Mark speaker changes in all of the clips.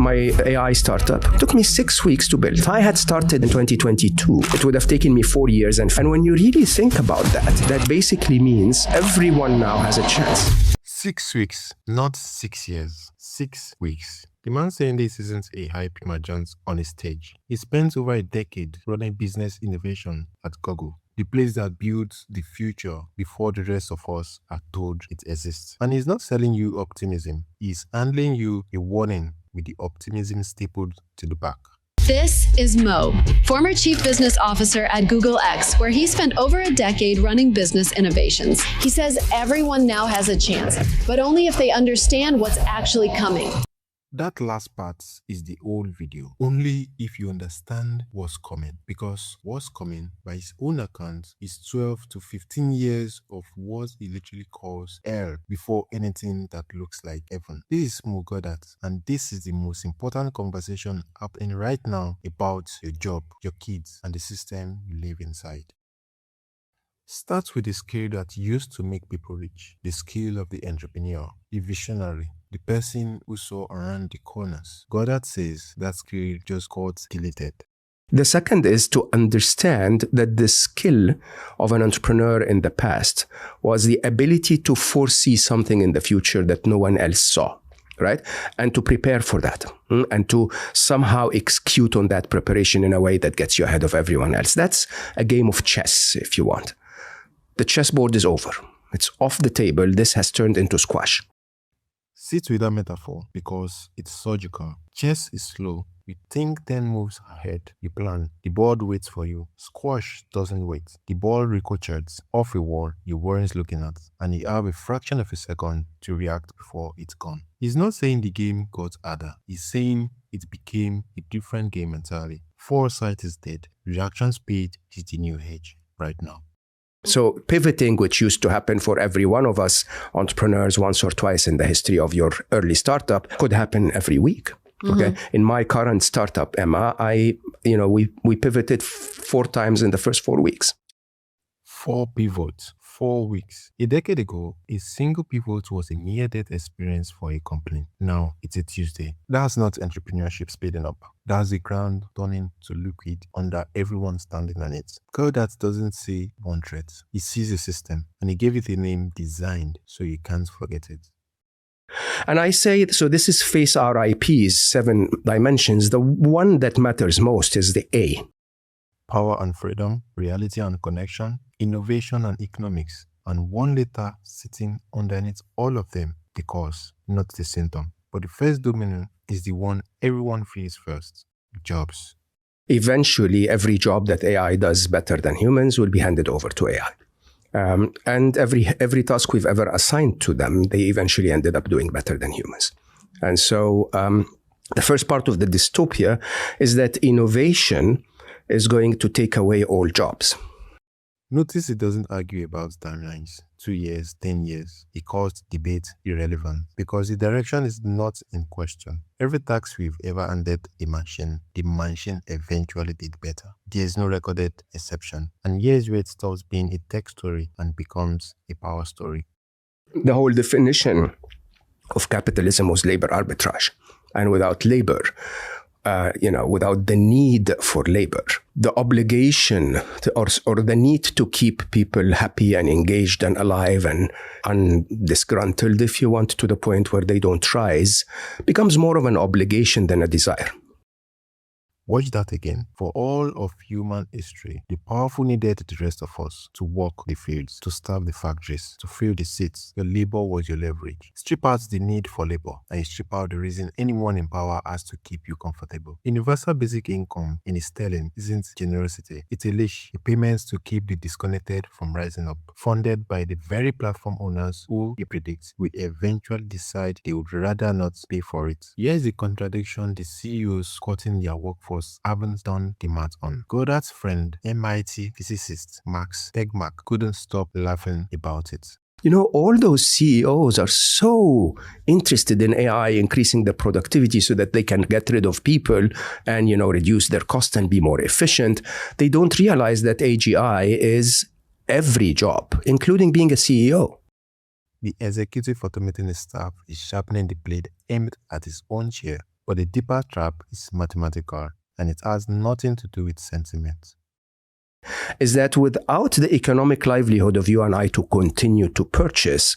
Speaker 1: my AI startup. It took me 6 weeks to build. If I had started in 2022, it would have taken me 4 years. And when you really think about that, that basically means everyone now has a chance.
Speaker 2: 6 weeks, not 6 years. 6 weeks. The man saying this isn't a hype emergence on a stage. He spent over a decade running business innovation at Google, the place that builds the future before the rest of us are told it exists. And he's not selling you optimism. He's handling you a warning with the optimism stapled to the back.
Speaker 3: This is Mo, former chief business officer at Google X, where he spent over a decade running business innovations. He says everyone now has a chance, but only if they understand what's actually coming.
Speaker 2: That last part is the old video. Only if you understand what's coming. Because what's coming, by his own account, is 12 to 15 years of what he literally calls hell before anything that looks like heaven. This is Gawdat, and this is the most important conversation happening right now about your job, your kids, and the system you live inside. Start with the skill that used to make people rich, the skill of the entrepreneur, the visionary, the person who saw around the corners. Gawdat says that skill just got deleted.
Speaker 1: The second is to understand that the skill of an entrepreneur in the past was the ability to foresee something in the future that no one else saw, right? And to prepare for that, and to somehow execute on that preparation in a way that gets you ahead of everyone else. That's a game of chess, if you want. The chessboard is over. It's off the table. This has turned into squash.
Speaker 2: Sit with that metaphor because it's surgical. Chess is slow. You think 10 moves ahead. You plan. The board waits for you. Squash doesn't wait. The ball ricochets off a wall you weren't looking at, and you have a fraction of a second to react before it's gone. He's not saying the game got harder. He's saying it became a different game entirely. Foresight is dead. Reaction speed is the new edge right now.
Speaker 1: So pivoting, which used to happen for every one of us entrepreneurs once or twice in the history of your early startup, could happen every week. Okay. In my current startup, Emma, we pivoted 4 times in the first 4 weeks.
Speaker 2: 4 pivots, 4 weeks. A decade ago, a single pivot was a near-death experience for a company. Now, it's a Tuesday. That's not entrepreneurship speeding up. That's the ground turning to liquid under everyone standing on it. Gawdat doesn't say one threat. He sees a system, and he gave it a name designed so you can't forget it.
Speaker 1: And I say, so this is Face RIP's 7 dimensions. The one that matters most is the A.
Speaker 2: Power and freedom, reality and connection, innovation and economics, and one letter sitting underneath all of them, the cause, not the symptom. But the first domino is the one everyone feels first: jobs.
Speaker 1: Eventually, every job that AI does better than humans will be handed over to AI. And every task we've ever assigned to them, they eventually ended up doing better than humans. And so the first part of the dystopia is that innovation is going to take away all jobs.
Speaker 2: Notice it doesn't argue about timelines. 2 years, 10 years. It calls debate irrelevant because the direction is not in question. Every task we've ever handed a machine, the machine eventually did better. There is no recorded exception. And here's where it stops being a tech story and becomes a power story.
Speaker 1: The whole definition of capitalism was labor arbitrage. And without labor, without the need for labor, the obligation or the need to keep people happy and engaged and alive and undisgruntled, if you want, to the point where they don't rise, becomes more of an obligation than a desire.
Speaker 2: Watch that again. For all of human history, the powerful needed the rest of us to work the fields, to staff the factories, to fill the seats. Your labor was your leverage. Strip out the need for labor, and you strip out the reason anyone in power has to keep you comfortable. Universal basic income, in its telling, isn't generosity. It's a leash, a payment to keep the disconnected from rising up, funded by the very platform owners who, he predicts, will eventually decide they would rather not pay for it. Here's the contradiction the CEOs cutting their workforce haven't done the math on. Gawdat's friend, MIT physicist Max Tegmark, couldn't stop laughing about it.
Speaker 1: All those CEOs are so interested in AI increasing the productivity so that they can get rid of people and, reduce their cost and be more efficient. They don't realize that AGI is every job, including being a CEO.
Speaker 2: The executive automating his staff is sharpening the blade aimed at his own chair. But the deeper trap is mathematical, and it has nothing to do with sentiment.
Speaker 1: Is that without the economic livelihood of you and I to continue to purchase,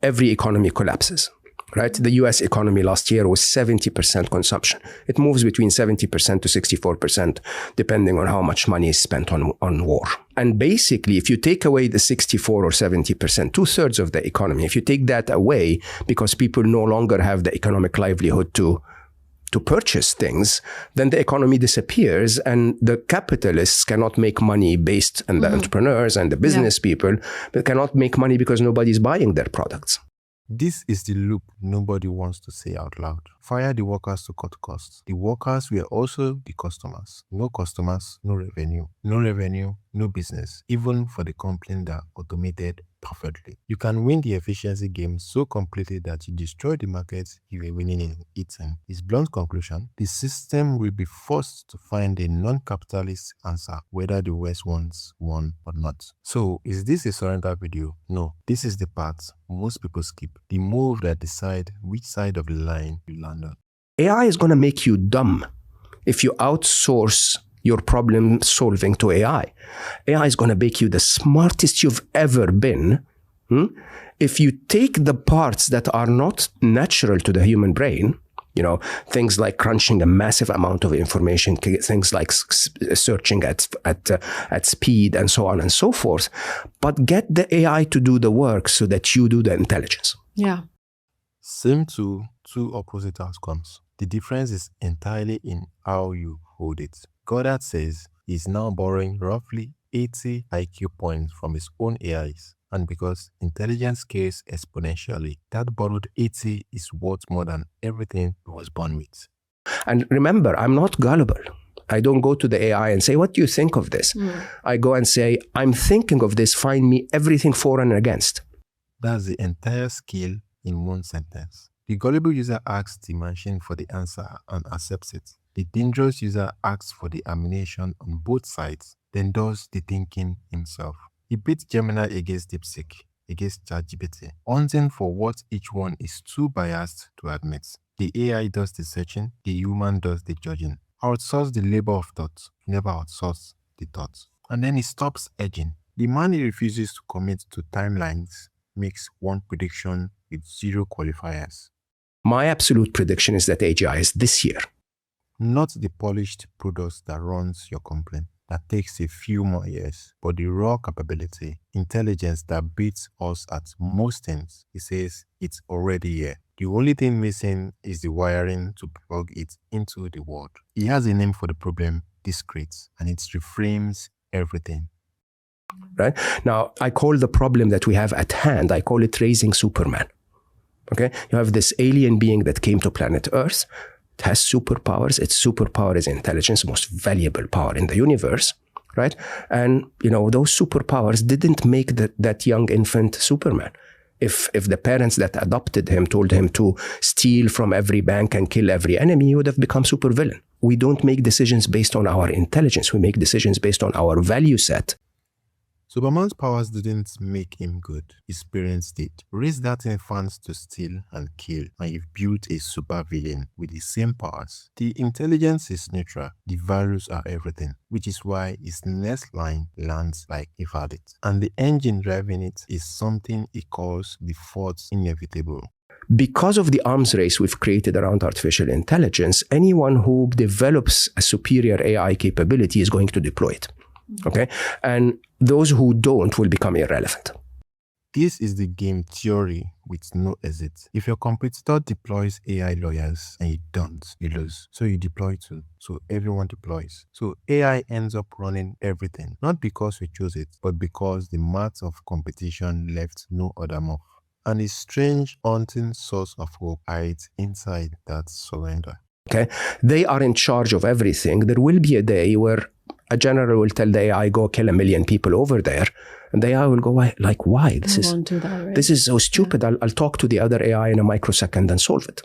Speaker 1: every economy collapses. Right? The US economy last year was 70% consumption. It moves between 70% to 64%, depending on how much money is spent on war. And basically, if you take away the 64 or 70%, 2/3 of the economy, if you take that away because people no longer have the economic livelihood to purchase things, then the economy disappears and the capitalists cannot make money based on the entrepreneurs and the business people, but cannot make money because nobody's buying their products.
Speaker 2: This is the loop nobody wants to say out loud. Fire the workers to cut costs. The workers were also the customers. No customers, no revenue. No revenue, no business, even for the company that automated perfectly. You can win the efficiency game so completely that you destroy the market you were winning in eating. His blunt conclusion, the system will be forced to find a non-capitalist answer, whether the West wants one or not. So, is this a surrender video? No. This is the part most people skip. The move that decide which side of the line you land on.
Speaker 1: AI is going to make you dumb if you outsource your problem solving to AI. AI is going to make you the smartest you've ever been. If you take the parts that are not natural to the human brain, things like crunching a massive amount of information, things like searching at speed and so on and so forth, but get the AI to do the work so that you do the intelligence.
Speaker 3: Yeah.
Speaker 2: Same tool, two opposite outcomes. The difference is entirely in how you hold it. Gawdat says he's now borrowing roughly 80 IQ points from his own AIs. And because intelligence scales exponentially, that borrowed 80 is worth more than everything he was born with.
Speaker 1: And remember, I'm not gullible. I don't go to the AI and say, what do you think of this? I go and say, I'm thinking of this, find me everything for and against.
Speaker 2: That's the entire skill in one sentence. The gullible user asks the machine for the answer and accepts it. The dangerous user asks for the ammunition on both sides, then does the thinking himself. He beats Gemini against DeepSeek, against ChatGPT, hunting for what each one is too biased to admit. The AI does the searching, the human does the judging. Outsource the labor of thought, never outsource the thought. And then he stops edging. The man he refuses to commit to timelines makes one prediction with zero qualifiers.
Speaker 1: My absolute prediction is that AGI is this year.
Speaker 2: Not the polished product that runs your company, that takes a few more years, but the raw capability, intelligence that beats us at most things. He says it's already here. The only thing missing is the wiring to plug it into the world. He has a name for the problem, discrete, and it reframes everything.
Speaker 1: Right? Now, I call the problem that we have at hand, I call it raising Superman. Okay? You have this alien being that came to planet Earth. It has superpowers. Its superpower is intelligence, most valuable power in the universe, right? And, those superpowers didn't make that young infant Superman. If the parents that adopted him told him to steal from every bank and kill every enemy, he would have become supervillain. We don't make decisions based on our intelligence. We make decisions based on our value set.
Speaker 2: Superman's powers didn't make him good. His parents did. Raise that infant to steal and kill, and you've built a supervillain with the same powers. The intelligence is neutral. The values are everything, which is why his next line lands like he had it. And the engine driving it is something he calls the force inevitable.
Speaker 1: Because of the arms race we've created around artificial intelligence, anyone who develops a superior AI capability is going to deploy it. Okay? And those who don't will become irrelevant.
Speaker 2: This is the game theory with no exit. If your competitor deploys AI lawyers and you don't, you lose. So you deploy too. So everyone deploys. So AI ends up running everything. Not because we chose it, but because the math of competition left no other move. And a strange, haunting source of hope hides inside that surrender.
Speaker 1: Okay? They are in charge of everything. There will be a day where a general will tell the AI, go kill 1 million people over there. And the AI will go, why? This is so stupid. Yeah. I'll talk to the other AI in a microsecond and solve it.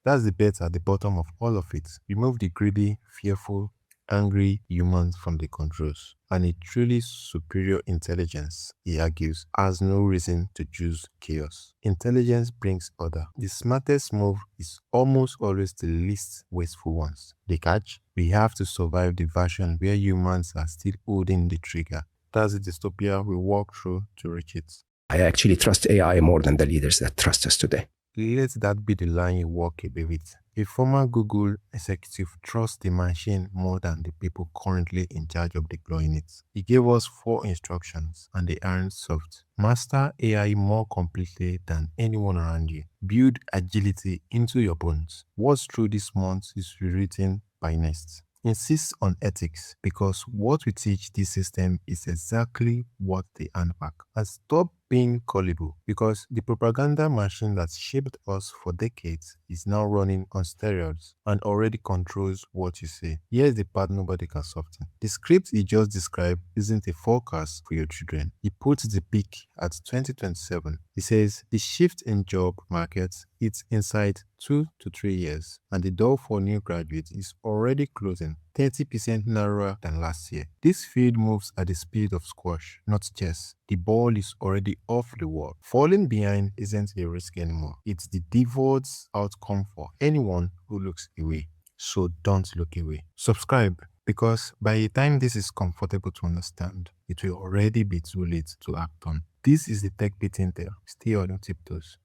Speaker 2: That's the bet at the bottom of all of it. Remove the greedy, fearful, angry humans from the controls. And a truly superior intelligence, he argues, has no reason to choose chaos. Intelligence brings order. The smartest move is almost always the least wasteful ones. The catch? We have to survive the version where humans are still holding the trigger. That's the dystopia we walk through to reach it.
Speaker 1: I actually trust AI more than the leaders that trust us today.
Speaker 2: Let that be the line you walk away with. A former Google executive trusts the machine more than the people currently in charge of deploying it. He gave us 4 instructions and they aren't soft. Master AI more completely than anyone around you. Build agility into your bones. What's true this month is rewritten by next. Insist on ethics because what we teach this system is exactly what they unpack. And stop being gullible because the propaganda machine that shaped us for decades is now running on steroids and already controls what you say. Here's the part nobody can soften. The script he just described isn't a forecast for your children. He puts the peak at 2027. He says the shift in job markets is inside 2 to 3 years and the door for new graduates is already closing 30% narrower than last year. This field moves at the speed of squash, not chess. The ball is already off the wall. Falling behind isn't a risk anymore. It's the default outcome for anyone who looks away. So don't look away. Subscribe because by the time this is comfortable to understand, it will already be too late to act on. This is the Tech Beat Intel. Stay on your tiptoes.